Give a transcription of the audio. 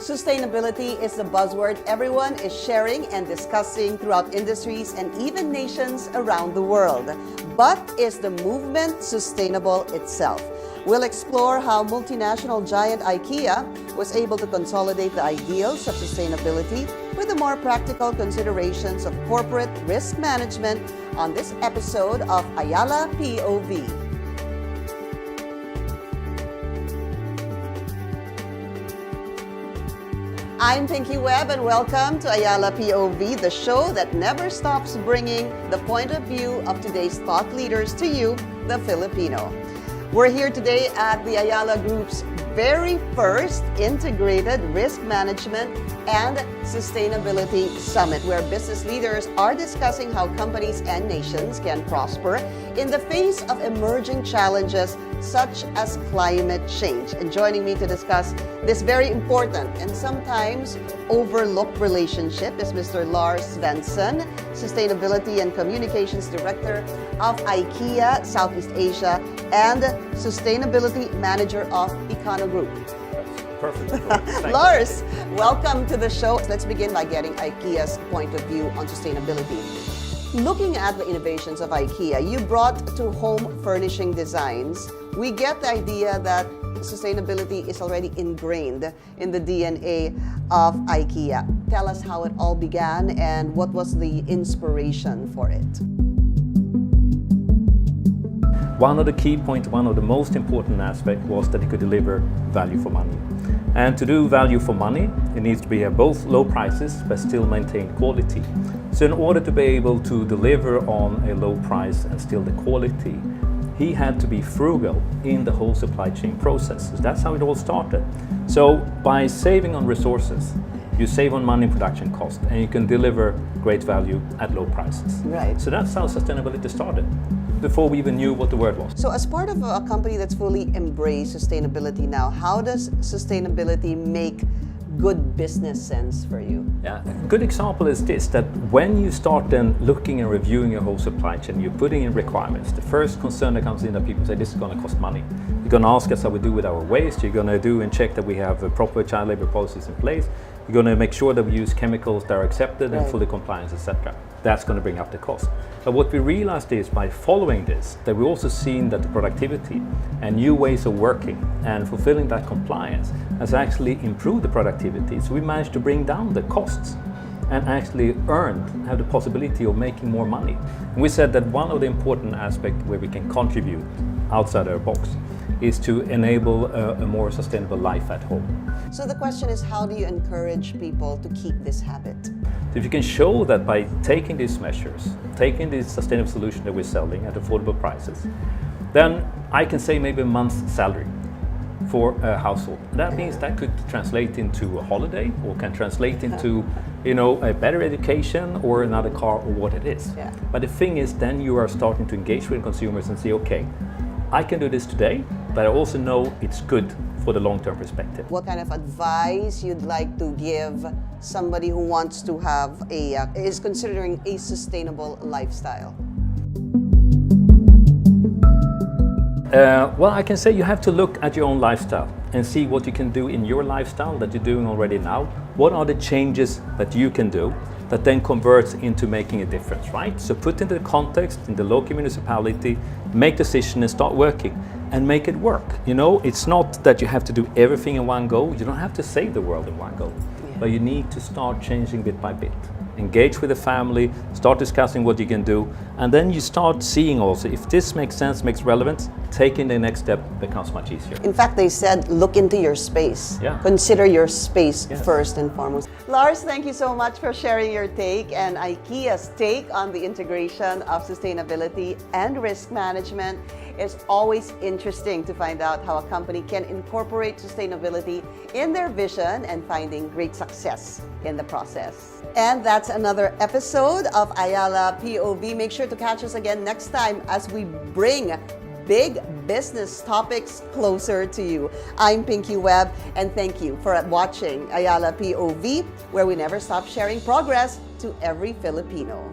Sustainability is the buzzword everyone is sharing and discussing throughout industries and even nations around the world. But is the movement sustainable itself? We'll explore how multinational giant IKEA was able to consolidate the ideals of sustainability with the more practical considerations of corporate risk management on this episode of Ayala POV. I'm Pinky Webb and welcome to Ayala POV, the show that never stops bringing the point of view of today's thought leaders to you, the Filipino. We're here today at the Ayala Group's very first Integrated Risk Management and Sustainability Summit, where business leaders are discussing how companies and nations can prosper in the face of emerging challenges such as climate change. And joining me to discuss this very important and sometimes overlooked relationship is Mr. Lars Svensson, Sustainability and Communications Director of IKEA Southeast Asia and Sustainability Manager of Ikano Group. Perfect. Lars, welcome to the show. Let's begin by getting IKEA's point of view on sustainability. Looking at the innovations of IKEA, you brought to home furnishing designs. We get the idea that sustainability is already ingrained in the DNA of IKEA. Tell us how it all began and what was the inspiration for it. One of the key points, one of the most important aspects was that it could deliver value for money. And to do value for money, it needs to be at both low prices but still maintain quality. So in order to be able to deliver on a low price and still the quality, he had to be frugal in the whole supply chain process. So that's how it all started. So by saving on resources, you save on money production cost and you can deliver great value at low prices. Right. So that's how sustainability started, before we even knew what the word was. So as part of a company that's fully embraced sustainability now, how does sustainability make good business sense for you? Yeah, a good example is this, that when you start then looking and reviewing your whole supply chain, you're putting in requirements. The first concern that comes in that people say, this is going to cost money. You're going to ask us how we do with our waste. You're going to do and check that we have proper child labor policies in place. You're going to make sure that we use chemicals that are accepted and fully compliant, etc. That's going to bring up the cost. But what we realized is by following this, that we've also seen that the productivity and new ways of working and fulfilling that compliance has actually improved the productivity. So we managed to bring down the costs and actually have the possibility of making more money. And we said that one of the important aspects where we can contribute outside our box is to enable a more sustainable life at home. So the question is, how do you encourage people to keep this habit? So if you can show that by taking these measures, taking this sustainable solution that we're selling at affordable prices, then I can say maybe a month's salary for a household. That means that could translate into a holiday or can translate into, a better education or another car or what it is. Yeah. But the thing is, then you are starting to engage with consumers and say, okay, I can do this today, but I also know it's good for the long-term perspective. What kind of advice you'd like to give somebody who wants to have is considering a sustainable lifestyle? Well, I can say you have to look at your own lifestyle and see what you can do in your lifestyle that you're doing already now. What are the changes that you can do that then converts into making a difference, right? So put into the context in the local municipality, make decision and start working and make it work. It's not that you have to do everything in one go. You don't have to save the world in one go, but you need to start changing bit by bit. Engage with the family, start discussing what you can do, and then you start seeing also if this makes sense, makes relevance, taking the next step becomes much easier. In fact, they said look into your space. Yeah. Consider your space Yes. first and foremost. Lars, thank you so much for sharing your take and IKEA's take on the integration of sustainability and risk management. It's always interesting to find out how a company can incorporate sustainability in their vision and finding great success in the process. And that's another episode of Ayala POV. Make sure to catch us again next time as we bring big business topics closer to you. I'm Pinky Webb, and thank you for watching Ayala POV, where we never stop sharing progress to every Filipino.